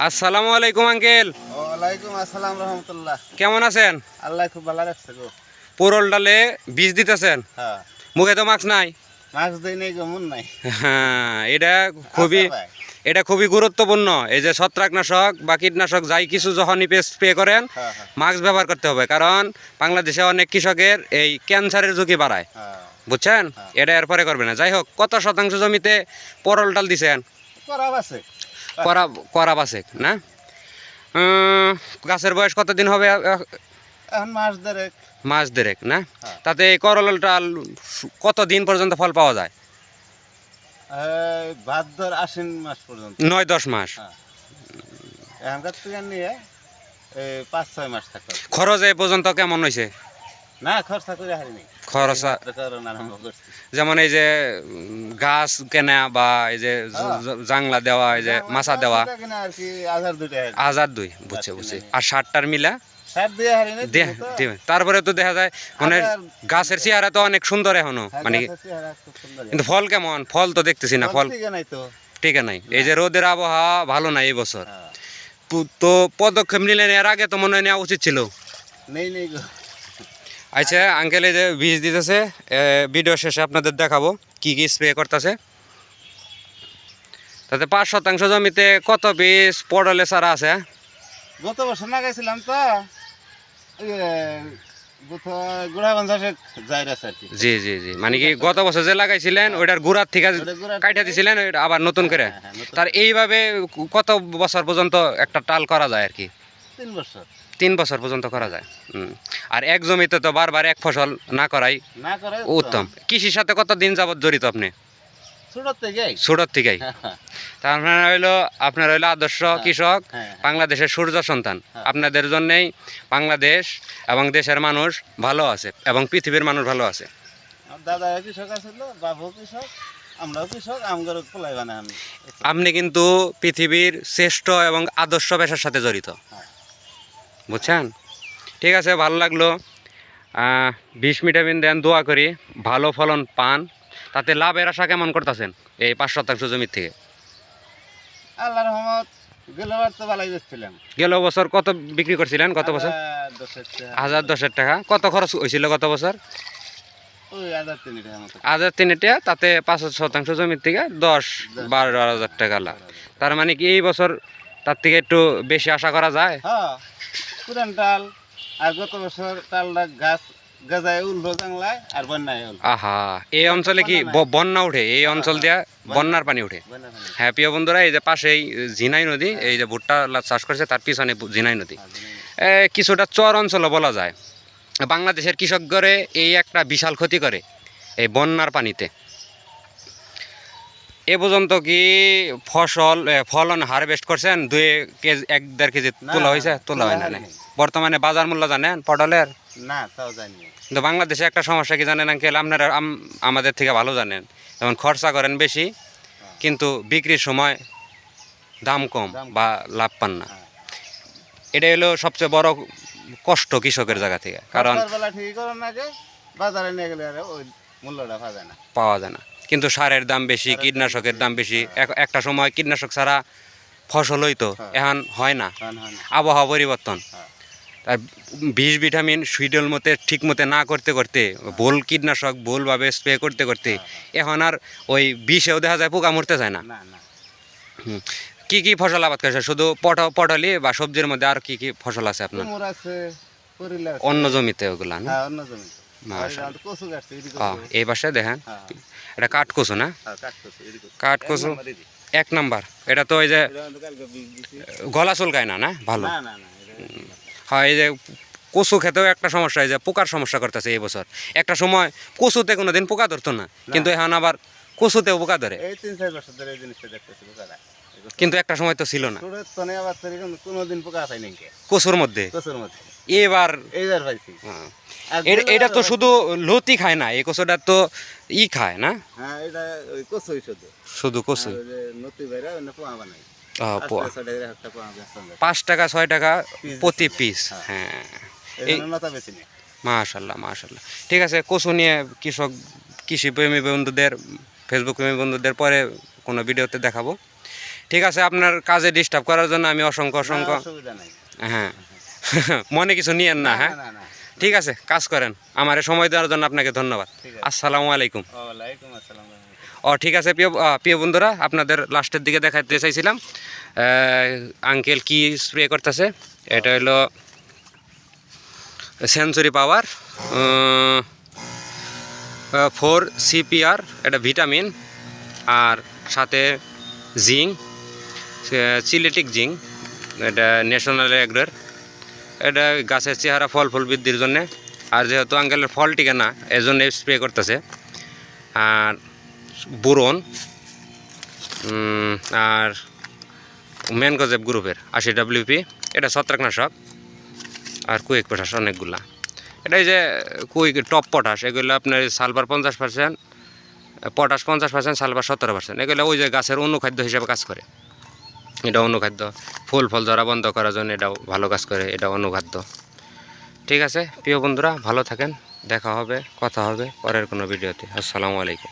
আসসালামু আলাইকুম আঙ্কেল। ওয়ালাইকুম আসসালাম রহমতুল্লাহ। কেমন আছেন? আল্লাহ খুব ভালো রাখছে গো। পোরল ডালে বীজ দিতেছেন, হ্যাঁ, মুখে তো মাস্ক নাই। মাছ দেই নেই গো, মন নাই। হ্যাঁ, খুবই আচ্ছা ভাই। এটা খুবই গুরুত্বপূর্ণ। এই যে ছত্রাকনাশক বা কীটনাশক যাই কিছু যখনই স্প্রে করেন, হ্যাঁ হ্যাঁ মাস্ক ব্যবহার করতে হবে, কারণ বাংলাদেশে অনেক কৃষকের এই ক্যান্সারের ঝুঁকি বাড়ায়, হ্যাঁ, বুঝছেন? হ্যাঁ। এটা এরপরে করবে না। যাই হোক, কত শতাংশ জমিতে পরল ডাল দিছেন? করাব আছে। করা করা বাসে না? গাছের বয়স কতদিন হবে? এখন মাছ দেড়েক। মাস দেড়েক না? হ্যাঁ। তাতে এই করল ডাল কতদিন পর্যন্ত ফল পাওয়া যায়? এই ভাদ্র আশ্বিন মাস পর্যন্ত। 9-10 মাস। হ্যাঁ, এখনকার থেকে নিয়ে এই 5-6 মাস থাকবে। খরচ এ পর্যন্ত কেমন হয়েছে? না, খরচা করে হারিনি। খরচ করোনা আরম্ভ করছি। যেমন এই যে গাছ কেনা বা এই যে জাংলা দেওয়া, এই যে মাছা দেওয়া, এটা কিনা আর কি 1000-2 টাকা। 1002 বুঝছে বুঝছি। আর 60টার মিলা সার দিয়ে হারিনি। তারপরে তো দেখা যায় মানে গাছের চেহারা তো অনেক সুন্দর এখনো, মানে কিন্তু ফল কেমন? ফল তো দেখতেছি না, ফল ঠিক নাই তো। ঠিক নাই। এই যে রোদের আবহাওয়া ভালো নাই এই বছর, হ্যাঁ, তো পদক্ষেপ নিলেন এর আগে তো মনে হয় নেওয়া উচিত ছিল। নেই নেই গো। আচ্ছা আঙ্কেল, এই যে বীজ দিতেছে, ভিডিও শেষে আপনাদের দেখাবো কি কি স্প্রে করতেছে। তাতে 5% জমিতে কত পিস পটলে চারা আছে? গত বছর লাগাইছিলাম তো গুড়াগঞ্জ যাই আছে আর কি। জি জি জি, মানে কি গত বছর যে লাগাইছিলেন ওইটার গুড়ার থেকে কাইটা দিছিলেন, ওইটা আবার নতুন করে। তার এইভাবে কত বছর পর্যন্ত একটা টাল করা যায় আর কি? 3 বছর। 3 বছর পর্যন্ত করা যায়। আর এক জমিতে তো বারবার এক ফসল না করাই না করে উত্তম। কৃষির সাথে কত দিন যাবত জড়িত আপনি? ছোট থেকেই। ছোটোর থেকেই। তার মানে আপনার হইলো আদর্শ কৃষক, বাংলাদেশের সূর্য সন্তান। আপনাদের জন্যেই বাংলাদেশ এবং দেশের মানুষ ভালো আছে এবং পৃথিবীর মানুষ ভালো আছে। দাদা কৃষক আছিল, বাবু কৃষক, আমরাও কৃষক, আমগর পোলাই বানাই আমি। আপনি কিন্তু পৃথিবীর শ্রেষ্ঠ এবং আদর্শ পেশার সাথে জড়িত, বুঝছেন? ঠিক আছে, ভালো লাগলো। 20 ভিটামিন দেন, দোয়া করি ভালো ফলন পান। তাতে লাভের আশা কেমন করতেছেন এই 5% জমির থেকে? আল্লাহর রহমত, গেলবার তো ভালোই যাচ্ছিলাম। গেল বছর কত বিক্রি করছিলেন? গত বছর 1010 টাকা। কত খরচ হয়েছিল গত বছর? ওই 1003 টাকা মতো। 1003 টাকা। তাতে 5% জমির থেকে 10-12 হাজার টাকা লাভ। তার মানে কি এই বছর তার থেকে একটু বেশি আশা করা যায়? হ্যাঁ, পুরান টাল। আর গত বছর টালটা গাজায় উল্টো জাংলায় আর বন্যায় উল্টো। আহা, এই অঞ্চলে কি বন্যা উঠে? এই অঞ্চল দিয়া বন্যার পানি উঠে? হ্যাঁ প্রিয় বন্ধুরা, এই যে পাশেই ঝিনাই নদী, এই যে ভুট্টা চাষ করছে তার পিছনে ঝিনাই নদী। কিছুটা চর অঞ্চলও বলা যায়। বাংলাদেশের কৃষকগণে এই একটা বিশাল ক্ষতি করে এই বন্যার পানিতে। এ পর্যন্ত কি ফলন হারভেস্ট করছেন? 1-1.5 কেজি তোলা হয়েছে? তোলা হয় না। বর্তমানে বাজার মূল্য জানেন পটলের? না, তাও জানি। কিন্তু বাংলাদেশে একটা সমস্যা কি জানেন আঙ্কেল? আপনারা আমাদের থেকে ভালো জানেন, যেমন খরচা করেন বেশি কিন্তু বিক্রির সময় দাম কম বা লাভ পান না। এটা হলো সবচেয়ে বড় কষ্ট কৃষকের জায়গা থেকে, কারণ বাজারে নিয়ে গেলে ওই মূল্যটা পাওয়া যায় না। পাওয়া যায় না। কিন্তু সারের দাম বেশি, কীটনাশকের দাম বেশি। একটা সময় কীটনাশক ছাড়া ফসল হইতো, এখন হয় না। আবহাওয়া পরিবর্তন, তাই 20 ভিটামিন শিডিউল মতে ঠিক মতে না করতে করতে, ভুল কীটনাশক ভুলভাবে স্প্রে করতে করতে এখন আর ওই বিষেও দেখা যায় পোকা মরতে যায় না। কি কি ফসল আবাদ করেছে? শুধু পটলি বা সবজির মধ্যে আর কি কি ফসল আছে আপনার অন্য জমিতে? ওগুলা না, এই পাশে দেখেন, এটা কাঠকচু না? কাঠকচু 1 নাম্বার। এটা তো ওই যে গলা চুলকায় না? না ভালো। হ্যাঁ, এই যে কচু খেতেও একটা সমস্যা, এই যে পোকার সমস্যা করতেছে এই বছর। একটা সময় কচুতে কোনোদিন পোকা ধরতো না, কিন্তু এখন আবার কচুতেও পোকা ধরে। কিন্তু একটা সময় তো ছিল না কচুর মধ্যে। এবার এটা তো শুধু লতি খায় না, এই কচুটা তো খায় না, শুধু কচু। 5 টাকা 6 টাকা প্রতি পিস। হ্যাঁ, মাশাল্লাহ মাশাল্লাহ। ঠিক আছে, কচু নিয়ে কৃষিপ্রেমী বন্ধুদের, ফেসবুক প্রেমী বন্ধুদের পরে কোনো ভিডিওতে দেখাবো। ঠিক আছে, আপনার কাজে ডিস্টার্ব করার জন্য আমি অসংখ্য না, অসুবিধা নাই। হ্যাঁ মনে কিছু নিয়েন না, হ্যাঁ না, না, না। ঠিক আছে, কাজ করেন। আমার সময় দেওয়ার জন্য আপনাকে ধন্যবাদ। ঠিক আছে। আসসালামু আলাইকুম। ওয়ালাইকুম আসসালাম। ঠিক আছে প্রিয় বন্ধুরা, আপনাদের লাস্টের দিকে দেখাতে চাইছিলাম আঙ্কেল কি স্প্রে করতেছে। এটা হলো সেঞ্চুরি পাওয়ার 4 CPR, এটা ভিটামিন আর সাথে জিঙ্ক, সিলেটিক জিঙ্ক, এটা ন্যাশনাল এগ্রোর। এটা গাছের চেহারা ফল বৃদ্ধির জন্যে, আর যেহেতু আঙ্কেলের ফল টিকে না এজন্য স্প্রে করতেছে। আর বোরন আর ম্যানগোজেব গ্রুপের 80 WP, এটা ছত্রাকনাশক আর কুইক পটাশ অনেকগুলা। এটা এই যে কুইক টপ পটাশ, এগুলো আপনার সালফার 50%, পটাশ 50%, সালফার 17%। এগুলো ওই যে গাছের অনুখাদ্য হিসেবে কাজ করে। এটা অনুখাদ্য, ফুল ফল ধরা বন্ধ করার জন্য এটাও ভালো কাজ করে, এটা অনুখাদ্য। ঠিক আছে প্রিয় বন্ধুরা, ভালো থাকেন, দেখা হবে, কথা হবে পরের কোনো ভিডিওতে। আসসালামু আলাইকুম।